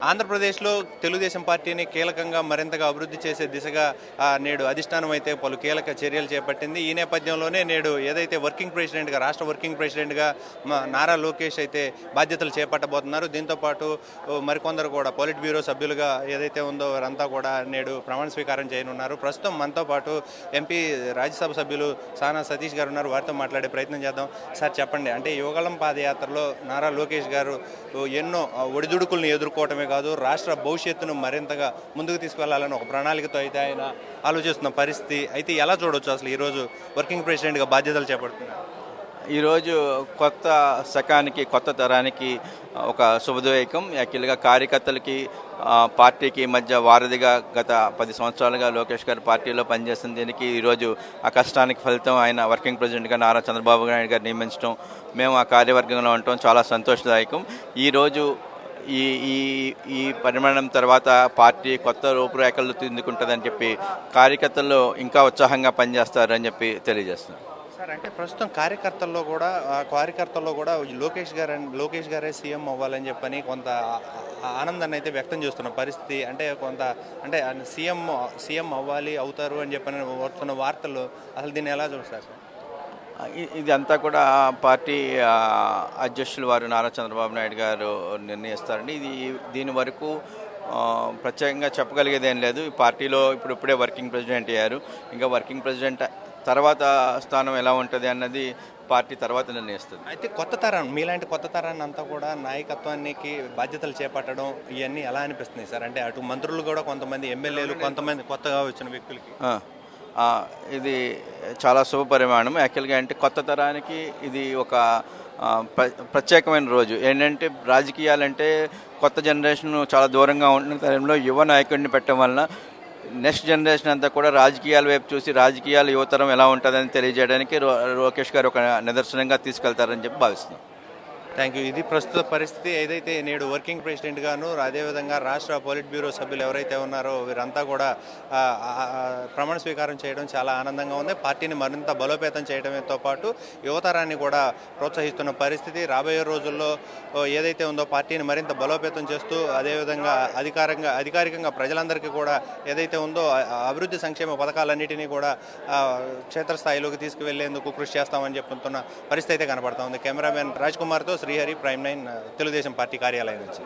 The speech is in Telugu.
ఆంధ్రప్రదేశ్లో తెలుగుదేశం పార్టీని కీలకంగా మరింతగా అభివృద్ధి చేసే దిశగా నేడు అధిష్టానం అయితే పలు కీలక చర్యలు చేపట్టింది. ఈ నేపథ్యంలోనే నేడు ఏదైతే రాష్ట్ర వర్కింగ్ ప్రెసిడెంట్గా నారా లోకేష్ అయితే బాధ్యతలు చేపట్టబోతున్నారు. దీంతోపాటు మరికొందరు కూడా పొలిట్ బ్యూరో సభ్యులుగా ఏదైతే ఉందో వారంతా కూడా నేడు ప్రమాణ స్వీకారం చేయనున్నారు. ప్రస్తుతం మనతో పాటు ఎంపీ రాజ్యసభ సభ్యులు సానా సతీష్ గారు ఉన్నారు. వారితో మాట్లాడే ప్రయత్నం చేద్దాం. సార్ చెప్పండి, అంటే యువగళం పాదయాత్రలో నారా లోకేష్ గారు ఎన్నో ఒడిదుడుకులను ఎదుర్కోవటమే కాదు, రాష్ట్ర భవిష్యత్తును మరింతగా ముందుకు తీసుకెళ్లాలని ఒక ప్రణాళికతో అయితే ఆయన ఆలోచిస్తున్న పరిస్థితి అయితే ఎలా చూడవచ్చు? అసలు ఈరోజు వర్కింగ్ ప్రెసిడెంట్గా బాధ్యతలు చేపడుతున్నారు. ఈరోజు కొత్త శకానికి, కొత్త తరానికి ఒక శుభోదయకం. యాక్చువల్గా కార్యకర్తలకి పార్టీకి మధ్య వారధిగా గత 10 సంవత్సరాలుగా లోకేష్ గారు పార్టీలో పనిచేస్తున్న దీనికి ఈరోజు ఆ కష్టానికి ఫలితం ఆయన వర్కింగ్ ప్రెసిడెంట్గా నారా చంద్రబాబు నాయుడు గారు నియమించడం, మేము ఆ కార్యవర్గంలో ఉండటం చాలా సంతోషదాయకం. ఈరోజు ఈ ఈ ఈ పరిమాణం తర్వాత పార్టీ కొత్త రూపురేఖలు తిందుకుంటుందని చెప్పి కార్యకర్తల్లో ఇంకా ఉత్సాహంగా పనిచేస్తారని చెప్పి తెలియజేస్తున్నాం. సార్, అంటే ప్రస్తుతం కార్యకర్తల్లో కూడా లోకేష్ గారే సీఎం అవ్వాలని చెప్పని కొంత ఆనందాన్ని అయితే వ్యక్తం చేస్తున్న పరిస్థితి. అంటే సీఎం అవుతారు అని చెప్పని వస్తున్న వార్తలు, అసలు దీన్ని ఎలా చూస్తారు? ఇది అంతా కూడా పార్టీ అధ్యక్షులు వారు నారా చంద్రబాబు నాయుడు గారు నిర్ణయిస్తారండి. దీని వరకు ప్రత్యేకంగా చెప్పగలిగేది ఏం లేదు. ఈ పార్టీలో ఇప్పుడే వర్కింగ్ ప్రెసిడెంట్ అయ్యారు. ఇంకా వర్కింగ్ ప్రెసిడెంట్ తర్వాత స్థానం ఎలా ఉంటుంది అన్నది పార్టీ తర్వాత నిర్ణయిస్తుంది. అయితే కొత్త తరం, మీలాంటి కొత్త తరాన్ని అంతా కూడా నాయకత్వానికి బాధ్యతలు చేపట్టడం ఇవన్నీ ఎలా అనిపిస్తున్నాయి సార్? అంటే అటు మంత్రులు కూడా కొంతమంది, ఎమ్మెల్యేలు కొంతమంది కొత్తగా వచ్చిన వ్యక్తులకి ఇది చాలా శుభ పరిమాణం. యాక్చువల్గా అంటే కొత్త తరానికి ఇది ఒక ప్రత్యేకమైన రోజు. ఏంటంటే రాజకీయాలంటే కొత్త జనరేషన్ చాలా దూరంగా ఉంటున్న టైంలో యువ నాయకుడిని పెట్టడం వలన నెక్స్ట్ జనరేషన్ అంతా కూడా రాజకీయాల వైపు చూసి రాజకీయాల యువతరం ఎలా ఉంటుందని తెలియజేయడానికి లోకేష్ గారు ఒక నిదర్శనంగా తీసుకెళ్తారని చెప్పి భావిస్తున్నాం. Thank you. ఇది ప్రస్తుత పరిస్థితి. ఏదైతే నేడు వర్కింగ్ ప్రెసిడెంట్ గాను, అదేవిధంగా రాష్ట్ర పొలిట్ బ్యూరో సభ్యులు ఎవరైతే ఉన్నారో వీరంతా కూడా ప్రమాణ స్వీకారం చేయడం చాలా ఆనందంగా ఉంది. పార్టీని మరింత బలోపేతం చేయడంతో పాటు యువతరాన్ని కూడా ప్రోత్సహిస్తున్న పరిస్థితి. రాబోయే రోజుల్లో ఏదైతే ఉందో పార్టీని మరింత బలోపేతం చేస్తూ, అదేవిధంగా అధికారికంగా ప్రజలందరికీ కూడా ఏదైతే ఉందో అభివృద్ధి సంక్షేమ పథకాలన్నిటినీ కూడా క్షేత్రస్థాయిలోకి తీసుకువెళ్లేందుకు కృషి చేస్తామని చెప్తున్న పరిస్థితి అయితే కనబడతా ఉంది. కెమెరామెన్ రాజ్ కుమార్తో శ్రీహరి, ప్రైమ్ 9 తెలుగుదేశం పార్టీ కార్యాలయం నుంచి.